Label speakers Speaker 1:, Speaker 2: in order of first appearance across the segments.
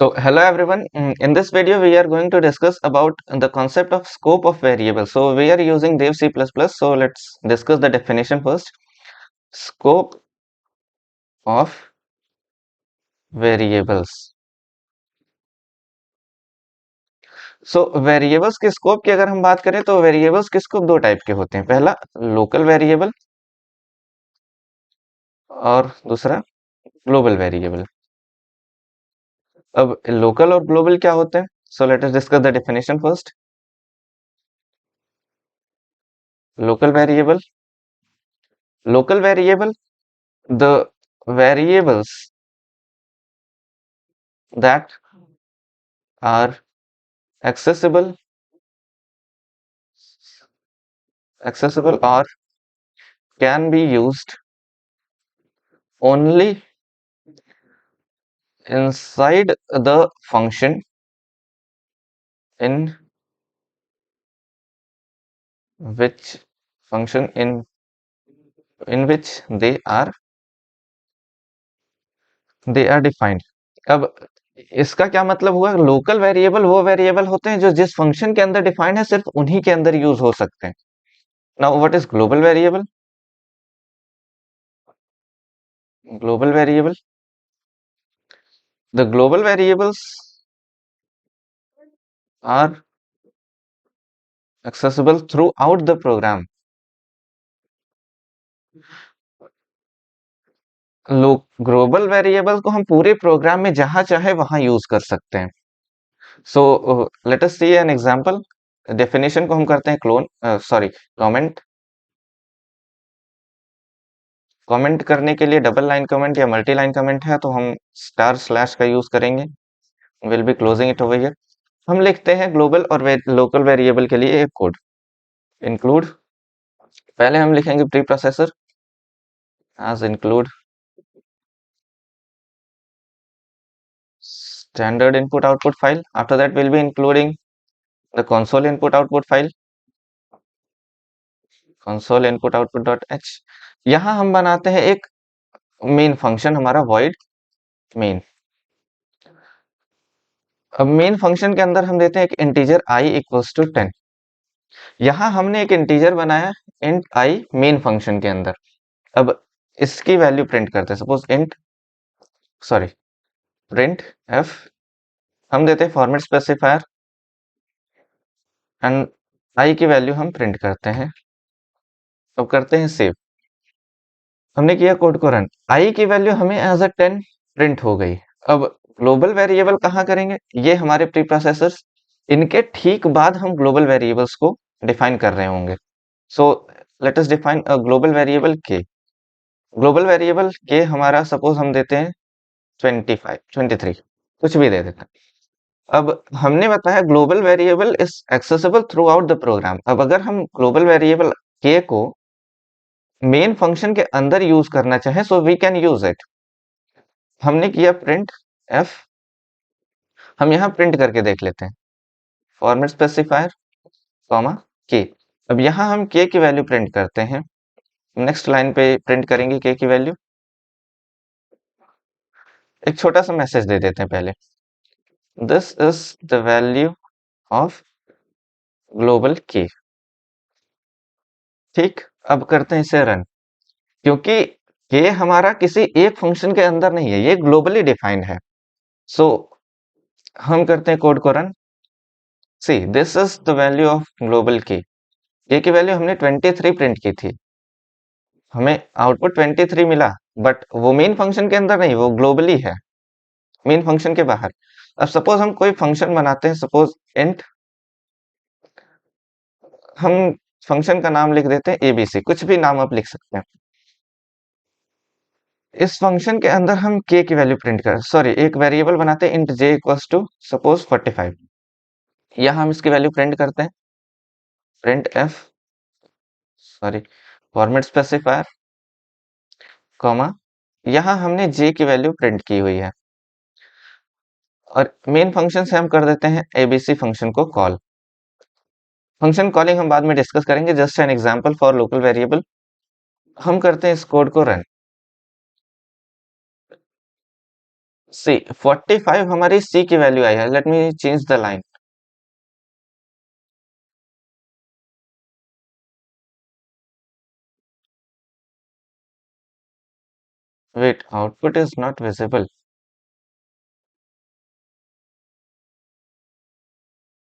Speaker 1: So, hello everyone. In this video, we are going to discuss about the concept of scope of variable. So, we are using Dev C++. So, let's discuss the definition first. Scope of variables. So, variables के scope की अगर हम बात करें तो variables के scope दो type के होते हैं. पहला लोकल वेरिएबल और दूसरा ग्लोबल वेरिएबल. अब लोकल और ग्लोबल क्या होते हैं? So let us discuss the definition first. Local variable. Local variable, the variables that are accessible or can be used only inside the function in which they are defined. अब इसका क्या मतलब हुआ? Local variable वो variable होते हैं जो जिस फंक्शन के अंदर डिफाइंड है सिर्फ उन्हीं के अंदर यूज हो सकते हैं. Now what is global variable? Global variable, the global variables are accessible throughout the program. Global variable को हम पूरे प्रोग्राम में जहां चाहे वहां यूज कर सकते हैं. So let us see an example. Definition को हम करते हैं कमेंट. कमेंट करने के लिए डबल लाइन कमेंट या मल्टी लाइन कमेंट है तो हम स्टार स्लैश का यूज करेंगे. Will be closing it over here. हम लिखते हैं ग्लोबल और लोकल वेरिएबल के लिए एक कोड. इंक्लूड, पहले हम लिखेंगे preprocessor as include standard input output file. After that we'll be including the console input output file, console input output.h. यहां हम बनाते हैं एक मेन फंक्शन हमारा void main. अब मेन फंक्शन के अंदर हम देते हैं एक इंटीजर i इक्वल्स टू 10. यहां हमने एक इंटीजर बनाया int i मेन फंक्शन के अंदर. अब इसकी वैल्यू प्रिंट करते हैं. Suppose print f. हम देते हैं फॉर्मेट स्पेसिफायर एंड i की वैल्यू हम प्रिंट करते हैं. अब करते हैं सेव. हमने किया कोड को रन. i की वैल्यू हमें एज अ 10 प्रिंट हो गई. अब ग्लोबल वेरिएबल कहाँ करेंगे? ये हमारे प्री प्रोसेसर्स, इनके ठीक बाद हम ग्लोबल वेरिएबल्स को डिफाइन कर रहे होंगे. सो let us define a global variable के. ग्लोबल वेरिएबल के हमारा सपोज हम देते हैं 25 23, कुछ भी दे देते हैं. अब हमने बताया global variable is accessible throughout the program. अब अगर हम ग्लोबल वेरिएबल के को मेन फंक्शन के अंदर यूज करना चाहे so we can use it. हमने किया प्रिंट एफ. हम यहां प्रिंट करके देख लेते हैं फॉर्मेट स्पेसिफायर कॉमा के. अब यहां हम के की वैल्यू प्रिंट करते हैं. नेक्स्ट लाइन पे प्रिंट करेंगे के की वैल्यू. एक छोटा सा मैसेज दे देते हैं पहले. This is the value of global के. ठीक. अब करते हैं इसे रन. क्योंकि ये हमारा किसी एक फंक्शन के अंदर नहीं है, ये ग्लोबली डिफाइंड है. सो हम करते हैं कोड को run. See this is the value of global के की वैल्यू हमने 23 प्रिंट की थी. हमें आउटपुट 23 मिला, बट वो मेन फंक्शन के अंदर नहीं, वो ग्लोबली है, मेन फंक्शन के बाहर. अब सपोज हम कोई फंक्शन बनाते हैं, सपोज इंट. हम फंक्शन का नाम लिख देते हैं एबीसी. कुछ भी नाम आप लिख सकते हैं. इस फंक्शन के अंदर हम के की वैल्यू प्रिंट एक वेरिएबल बनाते हैं int J equals to suppose 45. यहां हम इसकी वैल्यू प्रिंट करते हैं printf format specifier comma. यहां हमने जे की वैल्यू प्रिंट की हुई है और मेन फंक्शन से हम कर देते हैं एबीसी फंक्शन को कॉल. फंक्शन कॉलिंग हम बाद में डिस्कस करेंगे. Just an example for local variable. हम करते हैं इस कोड को रन. सी 45 हमारी सी की वैल्यू आई है. Let me change the line. Wait, output is not visible.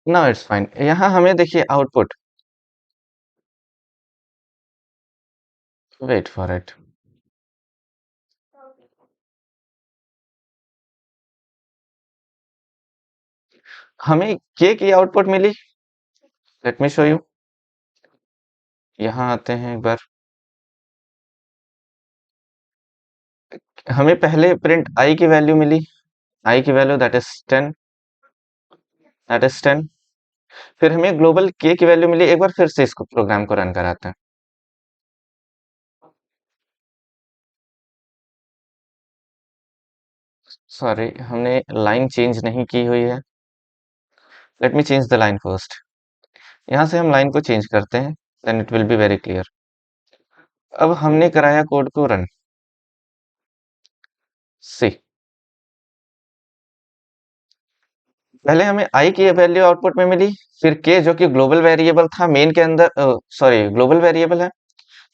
Speaker 1: Now it's fine. यहाँ हमें देखिए आउटपुट. Wait for it. हमें के की आउटपुट मिली. Let me show you. यहाँ आते हैं एक बार. हमें पहले प्रिंट आई की वैल्यू मिली. आई की value that is 10. That is 10. फिर हमें ग्लोबल के की वैल्यू मिली. एक बार फिर से इसको प्रोग्राम को रन कराते हैं. सॉरी, हमने लाइन चेंज नहीं की हुई है. Let me change the line first. यहाँ से हम लाइन को चेंज करते हैं. Then it will be very clear. अब हमने कराया कोड को रन. सी. पहले हमें आई की वैल्यू आउटपुट में मिली. फिर के जो कि ग्लोबल वेरिएबल था मेन के अंदर, सॉरी ग्लोबल वेरिएबल है.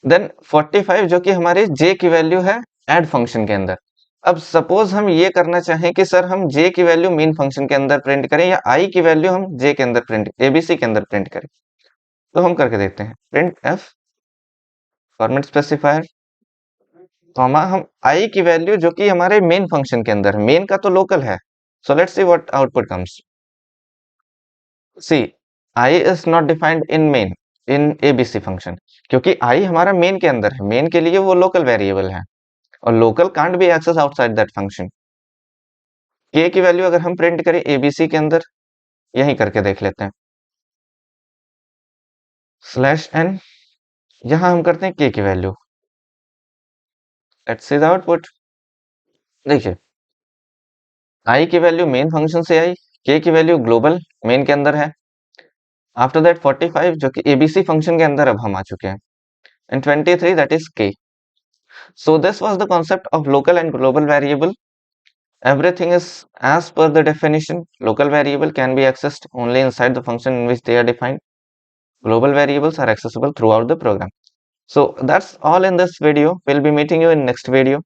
Speaker 1: देन 45 जो कि हमारे जे की वैल्यू है ऐड फंक्शन के अंदर. अब सपोज हम ये करना चाहें कि सर हम जे की वैल्यू मेन फंक्शन के अंदर प्रिंट करें या आई की वैल्यू हम जे के अंदर प्रिंट एबीसी के अंदर प्रिंट करें. तो हम करके देखते हैं. Printf format specifier comma हम आई की वैल्यू जो कि हमारे मेन फंक्शन के अंदर है. मेन का तो लोकल है. So let's see what output comes. See, I is not defined in main in ABC function. क्योंकि आई हमारा मेन के अंदर है. मेन के लिए वो लोकल वेरिएबल है और local can't be access outside that function. K की वैल्यू अगर हम प्रिंट करें एबीसी के अंदर, यही करके देख लेते हैं. Slash N. यहां हम करते हैं के की value. Let's see the output. देखिए, आई की वैल्यू मेन फंक्शन से आई. के की वैल्यू ग्लोबल मेन के अंदर है. आफ्टर दैट 45 जो कि एबीसी फंक्शन के अंदर अब हम आ चुके हैं. एंड 23 दैट इज के. So this was the concept of local and global variable. Everything is as per the definition. Local variable can be accessed only inside the function in which they are defined. Global variables are accessible throughout the program. So that's all in this video. We'll be meeting you in next video.